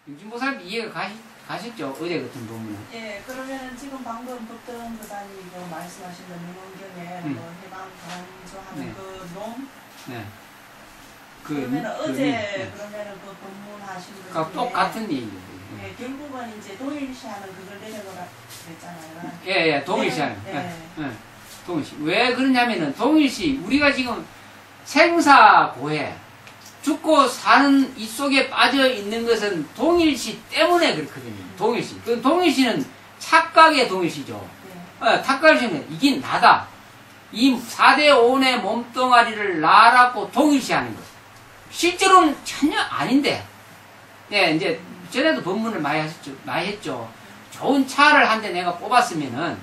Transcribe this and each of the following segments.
용진보살 이해가 가셨죠? 어제 같은 부분은. 예, 그러면은 지금 방금 법정 교사님이 그 말씀하신 그 민원경에 뭐 해방 강조하는 네. 그 놈. 네. 그러면 어제 그러면은 그 법문하신 것 그러니까 중에 똑같은 얘기죠. 예, 결국은 이제 동일시하는 그걸 내려놓으라 그랬잖아요. 예, 동일시하는. 네. 예. 동일시. 왜 그러냐면은 동일시 우리가 지금 생사고해 죽고 사는 이 속에 빠져 있는 것은 동일시 때문에 그렇거든요. 동일시. 그 동일시는 착각의 동일시죠. 네. 탁갈시는 이게 나다. 이 4대 5원의 몸뚱아리를 나라고 동일시하는 것. 실제로는 전혀 아닌데. 네, 이제 전에도 법문을 많이 했죠. 좋은 차를 한 대 내가 뽑았으면은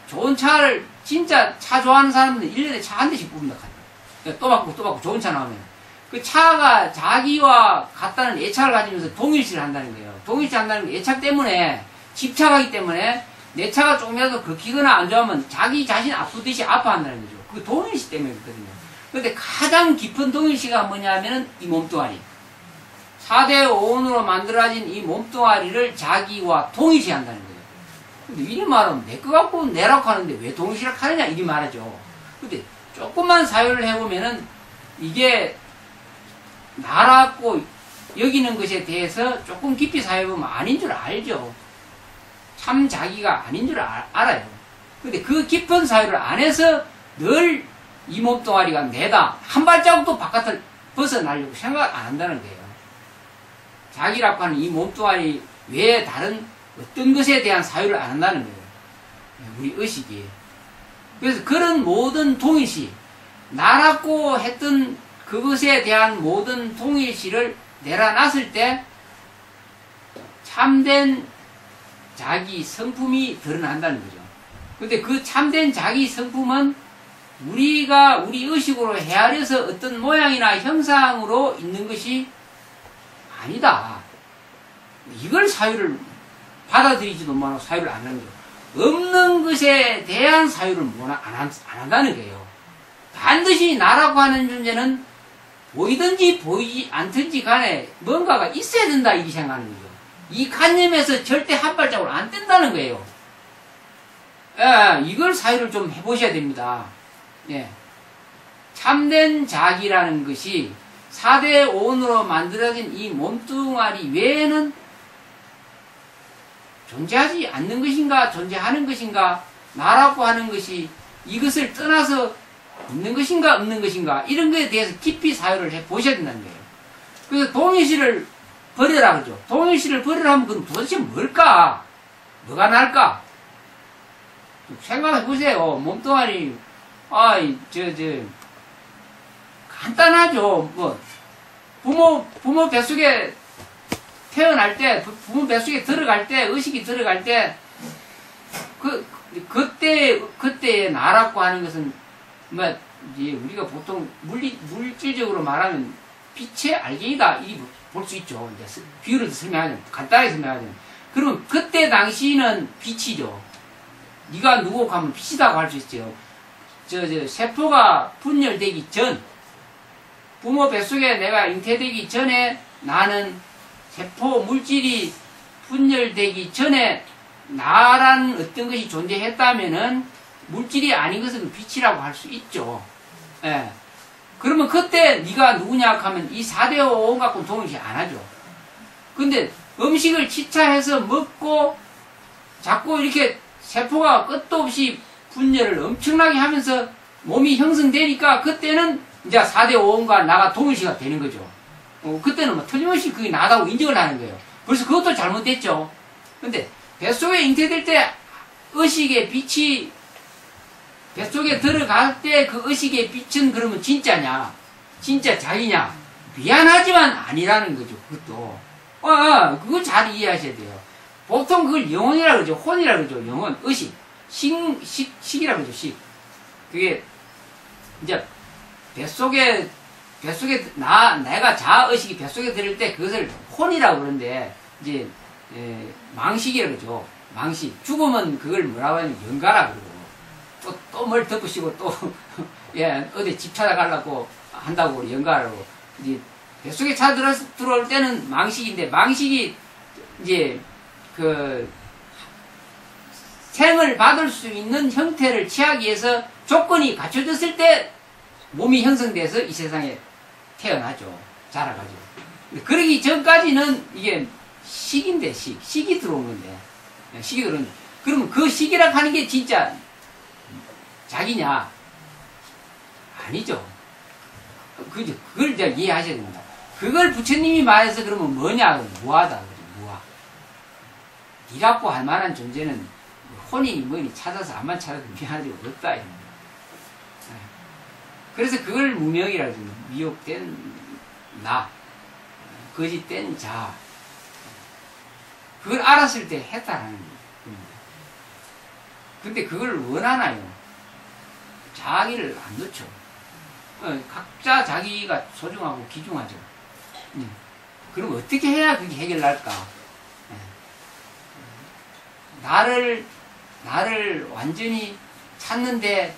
좋은 차를 진짜 차 좋아하는 사람들은 1년에 차 한 대씩 뽑는다. 또 받고 좋은 차 나오면 그 차가 자기와 같다는 애착을 가지면서 동일시를 한다는 거예요. 동일시 한다는 게 애착 때문에 집착하기 때문에 내 차가 조금이라도 긁히거나 안 좋아하면 자기 자신 아프듯이 아파한다는 거죠. 그 동일시 때문에 그렇거든요. 그런데 가장 깊은 동일시가 뭐냐면은 이 몸뚱아리. 4대 5원으로 만들어진 이 몸뚱아리를 자기와 동일시 한다는 거예요. 근데 이리 말하면 내 거 갖고 내라고 하는데 왜 동일시를 하느냐 이리 말하죠. 근데 조금만 사유를 해보면은 이게 나라고 여기는 것에 대해서 조금 깊이 사유해보면 아닌 줄 알죠. 참 자기가 아닌 줄 알아요. 근데 그 깊은 사유를 안 해서 늘 이 몸뚱아리가 내다. 한 발자국도 바깥을 벗어나려고 생각 안 한다는 거예요. 자기라고 하는 이 몸뚱아리 외에 다른 어떤 것에 대한 사유를 안 한다는 거예요. 우리 의식이. 그래서 그런 모든 동일시, 나라고 했던 그것에 대한 모든 동일시를 내려놨을 때 참된 자기 성품이 드러난다는 거죠. 근데 그 참된 자기 성품은 우리가 우리 의식으로 헤아려서 어떤 모양이나 형상으로 있는 것이 아니다. 이걸 사유를 받아들이지도 못하고 사유를 안 하는 거예요. 없는 것에 대한 사유를 안 한다는 거예요. 반드시 나라고 하는 존재는 보이든지 보이지 않든지 간에 뭔가가 있어야 된다 이렇게 생각하는 거죠. 이 관념에서 절대 한 발자국을 안 뗀다는 거예요. 예, 이걸 사유를 좀 해보셔야 됩니다. 예. 참된 자기라는 것이 4대 5원으로 만들어진 이 몸뚱아리 외에는 존재하지 않는 것인가 존재하는 것인가 나라고 하는 것이 이것을 떠나서 있는 것인가 없는 것인가 이런 것에 대해서 깊이 사유를 해보셔야 된다는 거예요. 그래서 동일시를 버려라 그러죠. 동일시를 버리라 하면 그럼 도대체 뭘까? 뭐가 날까? 생각해 보세요. 몸뚱아리 간단하죠. 뭐 부모 뱃속에 태어날 때 부모 뱃속에 들어갈 때 의식이 들어갈 때 그때 나라고 하는 것은 뭐 이제 우리가 보통 물질적으로 말하면 빛의 알갱이다 이렇게 볼 수 있죠. 이제 비유를 설명하자면 간단하게 설명하자면 그러면 그때 당시는 빛이죠. 네가 누구 하면 빛이다고 할 수 있죠. 세포가 분열되기 전 부모 뱃속에 내가 잉태되기 전에 나는 세포 물질이 분열되기 전에 나라는 어떤 것이 존재했다면은 물질이 아닌 것은 빛이라고 할 수 있죠. 예. 그러면 그때 네가 누구냐 하면 이 4대 5원 갖고는 동일시 안 하죠. 근데 음식을 치차해서 먹고 자꾸 이렇게 세포가 끝도 없이 분열을 엄청나게 하면서 몸이 형성되니까 그때는 이제 4대 5원과 나가 동일시가 되는 거죠. 그때는 뭐 틀림없이 그게 나다고 인정을 하는 거예요. 벌써 그것도 잘못됐죠. 근데 뱃속에 잉태될 때 의식의 빛이 뱃속에 들어갈 때 그 의식의 빛은 그러면 진짜냐? 진짜 자기냐? 미안하지만 아니라는 거죠. 그것도. 그거 잘 이해하셔야 돼요. 보통 그걸 영혼이라 그러죠. 혼이라 그러죠. 영혼, 의식. 식이라 그러죠. 식. 그게 이제 뱃속에 내가 자의식이 뱃속에 들을 때 그것을 혼이라고 그러는데 이제 망식이라 그러죠. 망식. 죽으면 그걸 뭐라고 하냐면 영가라 그러고 또 뭘 덮으시고 또 어디 집 찾아가려고 한다고 영가라고. 이제 뱃속에 들어올 때는 망식인데 망식이 이제 그 생을 받을 수 있는 형태를 취하기 위해서 조건이 갖춰졌을 때 몸이 형성돼서 이 세상에 태어나죠. 자라가죠. 그러기 전까지는 이게 식인데, 식이 들어온 건데, 식이 들어온. 그러면 그 식이라 하는 게 진짜 자기냐? 아니죠. 그걸 이제 이해하셔야 됩니다. 그걸 부처님이 말해서 그러면 뭐냐? 무하다. 무하. 니라고 할 만한 존재는 혼이니 뭐니 찾아서 암만 찾아도 미안하지 없다. 그래서 그걸 무명이라고 합니다. 미혹된 나, 거짓된 자. 그걸 알았을 때 했다라는 겁니다. 근데 그걸 원하나요? 자기를 안 넣죠. 각자 자기가 소중하고 귀중하죠. 그럼 어떻게 해야 그게 해결날까? 나를 완전히 찾는데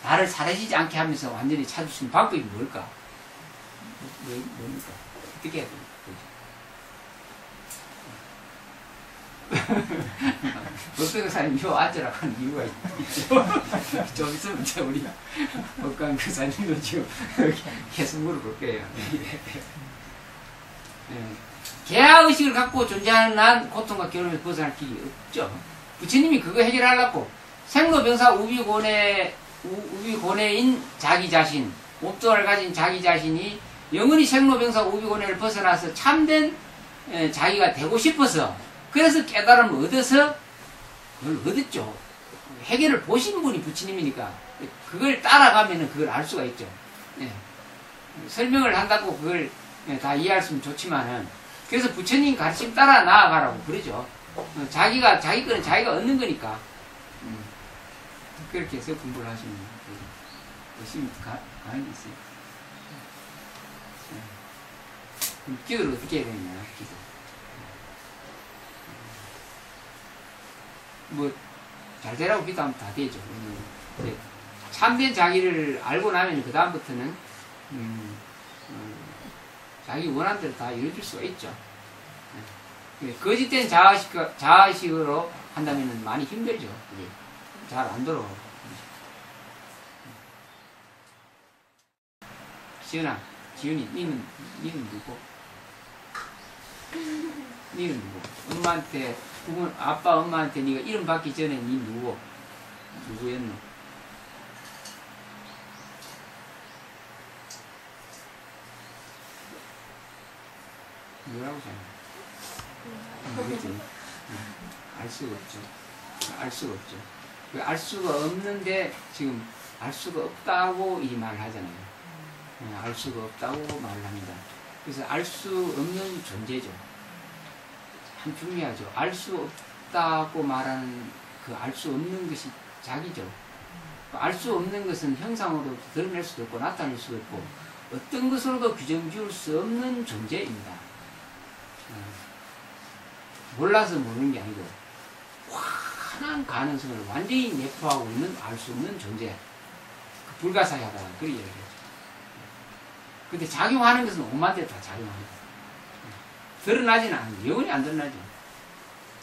나를 사라지지 않게 하면서 완전히 찾을 수 있는 방법이 뭘까? 뭡니까? 어떻게 해야 됩니까? 법강사님 요 앉으라고 하는 이유가 있죠. 좀 있으면 이제 우리 법강사님도 지금 계속 물어볼 거예요. 개화의식을 갖고 존재하는 한 고통과 괴로움에서 벗어날 길이 없죠. 부처님이 그거 해결하려고 생로병사 우비고뇌인 자기 자신, 옵도를 가진 자기 자신이 영원히 생로병사 우비고뇌를 벗어나서 참된 자기가 되고 싶어서, 그래서 깨달음을 얻어서 그걸 얻었죠. 해결을 보신 분이 부처님이니까 그걸 따라가면은 그걸 알 수가 있죠. 설명을 한다고 그걸 다 이해할 수 있으면 좋지만은, 그래서 부처님 가르침 따라 나아가라고 그러죠. 자기 거는 자기가 얻는 거니까. 그렇게 해서 공부를 하시면 열심히 가는 게 있어요. 그럼 기도를 어떻게 해야 되느냐, 기도. 잘 되라고 기도하면 다 되죠. 참된 자기를 알고 나면 그 다음부터는 자기 원하는 대로 다 이루어질 수가 있죠. 거짓된 자아식으로 한다면 많이 힘들죠. 잘 안 돌아가고. 지은아, 지은이, 니는 누구? 니는 누구? 엄마한테, 아빠, 엄마한테 니가 이름 받기 전에 니 누구였노? 뭐라고 생각해? 모르지. 알 수가 없죠. 알 수가 없죠. 알 수가 없는데, 지금 알 수가 없다고 이 말을 하잖아요. 알 수가 없다고 말을 합니다. 그래서 알 수 없는 존재죠. 참 중요하죠. 알 수 없다고 말하는 그 알 수 없는 것이 자기죠. 알 수 없는 것은 형상으로 드러낼 수도 없고 나타낼 수도 없고 어떤 것으로도 규정 지을 수 없는 존재입니다. 몰라서 모르는 게 아니고 환한 가능성을 완전히 내포하고 있는 알 수 없는 존재. 불가사의하다. 그런 얘기를 하죠. 근데 작용하는 것은 온만 데 다 작용합니다. 드러나지는 않아요. 영원히 안 드러나죠.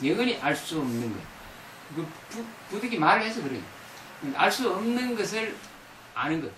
영원히 알 수 없는 것. 그 부득이 말을 해서 그래요. 알 수 없는 것을 아는 것.